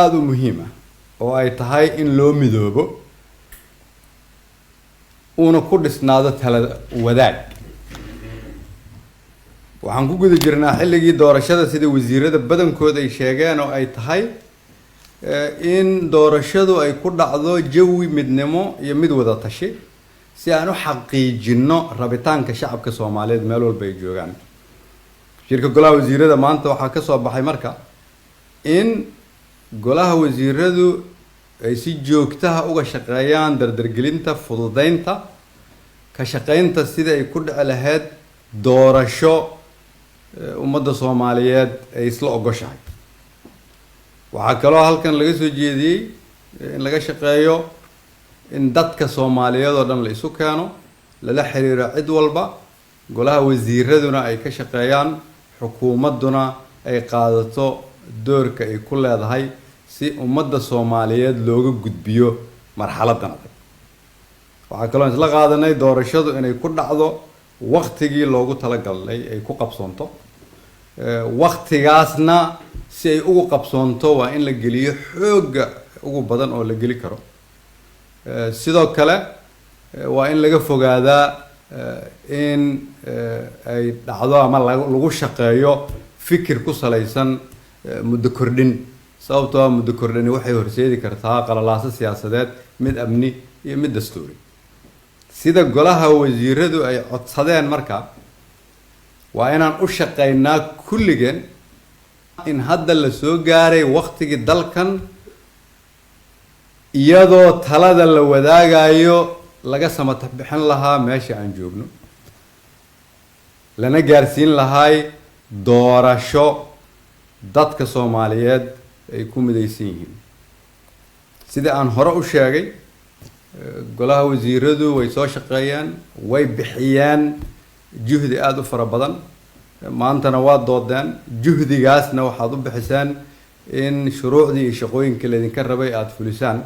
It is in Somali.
aad u muhiim ah oo ay tahay in loo midoobo una ku dhisnaado tala wadaag. waxaan ku guda jirnaa xilligii doorashada sida wasiirada badankooda ay sheegeen oo ay tahay in doorashadu ay ku dhacdo jawi midnimo iyo mid wada tashi si aan u xaqiijino rabitaanka shacabka Soomaaliyeed meel walba ay joogaan. shirka golaha wasiirada maanta waxaa ka soo baxay marka in golaha wasiiradu ay si joogto ah uga shaqeeyaan dardargelinta fududeynta ka shaqeynta sida ay ku dhici lahayd doorasho ummadda Soomaaliyeed ay isla ogoshahay. waxaa kaloo halkan laga soo jeediyey in laga shaqeeyo in dadka Soomaaliyeed oo dhan la isu keeno lala xiriiro cid walba, golaha wasiiraduna ay ka shaqeeyaan, xukuumaduna ay qaadato doorka ay ku leedahay si ummadda Soomaaliyeed looga gudbiyo marxaladan adag. waxaa kaloo isla qaadanay doorashadu inay ku dhacdo waqtigii loogu talagalay ay ku qabsoonto, waqtigaasna si ay ugu qabsoonto waa in la geliyo xoogga ugu badan oo la geli karo. sidoo kale waa in laga fogaadaa in ay dhacdo ama lagu shaqeeyo fikir ku salaysan muddo kordhin, sababtoo ah muddo kordhini waxay horseedi kartaa qalalaaso siyaasadeed, mid amni iyo mid dastuuri. sida golaha wasiiradu ay codsadeen marka waa inaan u shaqeynaa kulligeen in hadda la soo gaaray waqtigii dalkan iyadoo talada la wadaagayo laga samata bixin lahaa meesha aan joogno, lana gaarsiin lahay doorasho dadka Soomaaliyeed ay ku midaysan yihiin. sida aan hore u sheegay, golaha wasiiradu way soo shaqeeyeen, way bixiyeen juhdi aad u fara badan, maantana waa doodeen. juhdigaasna waxaad u bixiseen in shuruucdii iyo shaqooyinka laydinka rabay aad fulisaan.